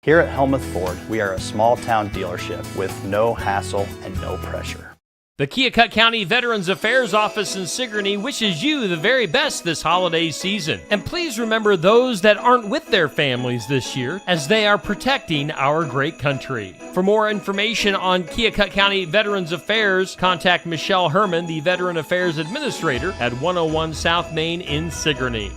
Here at Helmuth Ford, we are a small town dealership with no hassle and no pressure. The Keokuk County Veterans Affairs Office in Sigourney wishes you the very best this holiday season. And please remember those that aren't with their families this year, as they are protecting our great country. For more information on Keokuk County Veterans Affairs, contact Michelle Herman, the Veteran Affairs Administrator at 101 South Main in Sigourney.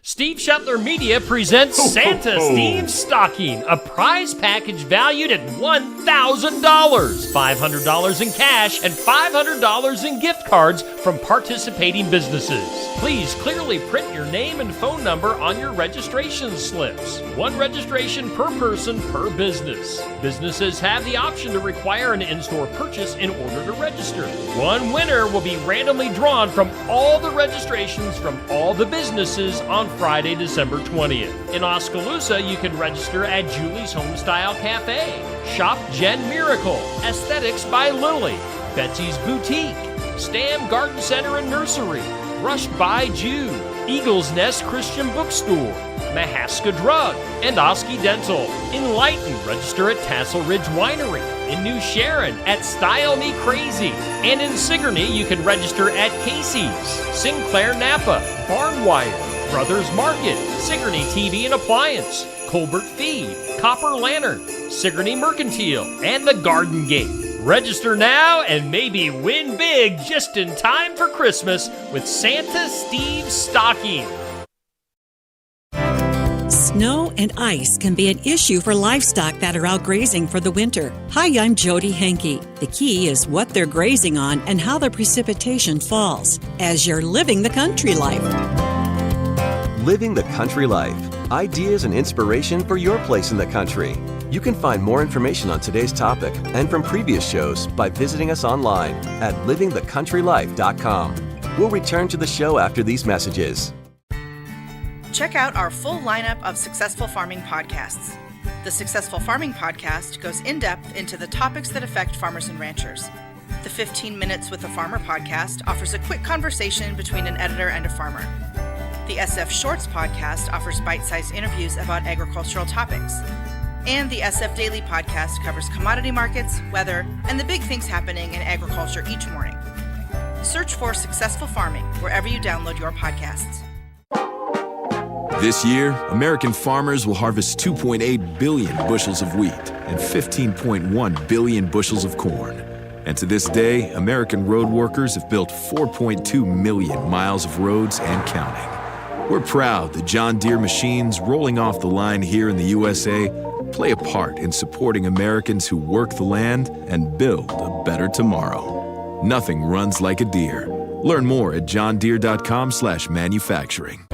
Steve Shetler Media presents Santa Steve's Stocking, a prize package valued at $1,000, $500 in cash, and $500 in gift cards from participating businesses. Please clearly print your name and phone number on your registration slips. One registration per person per business. Businesses have the option to require an in-store purchase in order to register. One winner will be randomly drawn from all the registrations from all the businesses on Friday, December 20th. In Oskaloosa, you can register at Julie's Homestyle Cafe, Shop Jen Miracle, Aesthetics by Lily, Betsy's Boutique, Stam Garden Center and Nursery, Rushed by Jude, Eagle's Nest Christian Bookstore, Mahaska Drug, and Oski Dental. In Lighton, register at Tassel Ridge Winery. In New Sharon, at Style Me Crazy. And in Sigourney, you can register at Casey's, Sinclair Napa, Barnwire, Brothers Market, Sigourney TV and Appliance, Colbert Feed, Copper Lantern, Sigourney Mercantile, and the Garden Gate. Register now and maybe win big just in time for Christmas with Santa Steve's Stocking. Snow and ice can be an issue for livestock that are out grazing for the winter. Hi, I'm Jody Henke. The key is what they're grazing on and how the precipitation falls as you're living the country life. Living the Country Life. Ideas and inspiration for your place in the country. You can find more information on today's topic and from previous shows by visiting us online at livingthecountrylife.com. We'll return to the show after these messages. Check out our full lineup of Successful Farming podcasts. The Successful Farming podcast goes in-depth into the topics that affect farmers and ranchers. The 15 Minutes with a Farmer podcast offers a quick conversation between an editor and a farmer. The SF Shorts podcast offers bite-sized interviews about agricultural topics. And the SF Daily podcast covers commodity markets, weather, and the big things happening in agriculture each morning. Search for Successful Farming wherever you download your podcasts. This year, American farmers will harvest 2.8 billion bushels of wheat and 15.1 billion bushels of corn. And to this day, American road workers have built 4.2 million miles of roads and counting. We're proud that John Deere machines rolling off the line here in the USA play a part in supporting Americans who work the land and build a better tomorrow. Nothing runs like a Deere. Learn more at johndeere.com/manufacturing.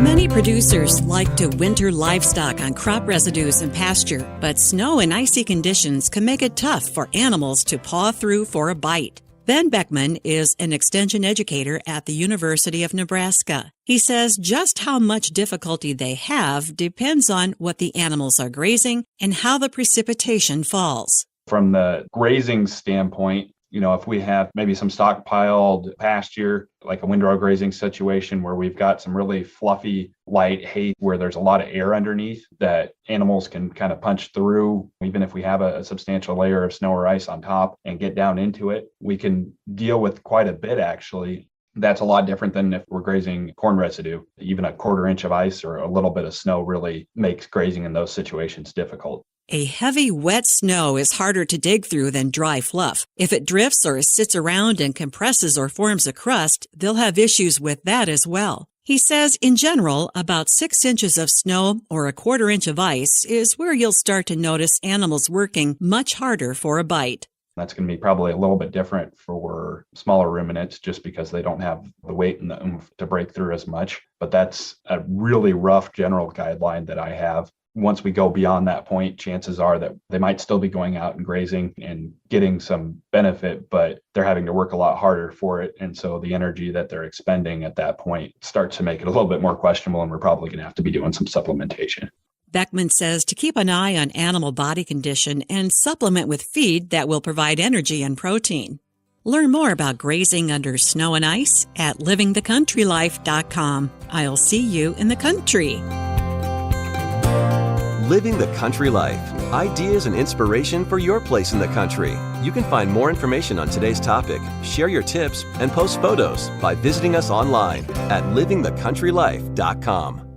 Many producers like to winter livestock on crop residues and pasture, but snow and icy conditions can make it tough for animals to paw through for a bite. Ben Beckman is an extension educator at the University of Nebraska. He says just how much difficulty they have depends on what the animals are grazing and how the precipitation falls. From the grazing standpoint, if we have maybe some stockpiled pasture, like a windrow grazing situation where we've got some really fluffy, light hay where there's a lot of air underneath that animals can kind of punch through, even if we have a substantial layer of snow or ice on top and get down into it, we can deal with quite a bit actually. That's a lot different than if we're grazing corn residue. Even a quarter inch of ice or a little bit of snow really makes grazing in those situations difficult. A heavy, wet snow is harder to dig through than dry fluff. If it drifts or sits around and compresses or forms a crust, they'll have issues with that as well. He says, in general, about 6 inches of snow or a quarter inch of ice is where you'll start to notice animals working much harder for a bite. That's going to be probably a little bit different for smaller ruminants just because they don't have the weight and the oomph to break through as much. But that's a really rough general guideline that I have. Once we go beyond that point, chances are that they might still be going out and grazing and getting some benefit, but they're having to work a lot harder for it. And so the energy that they're expending at that point starts to make it a little bit more questionable, and we're probably going to have to be doing some supplementation. Beckman says to keep an eye on animal body condition and supplement with feed that will provide energy and protein. Learn more about grazing under snow and ice at livingthecountrylife.com. I'll see you in the country. Living the Country Life. Ideas and inspiration for your place in the country. You can find more information on today's topic, share your tips, and post photos by visiting us online at livingthecountrylife.com.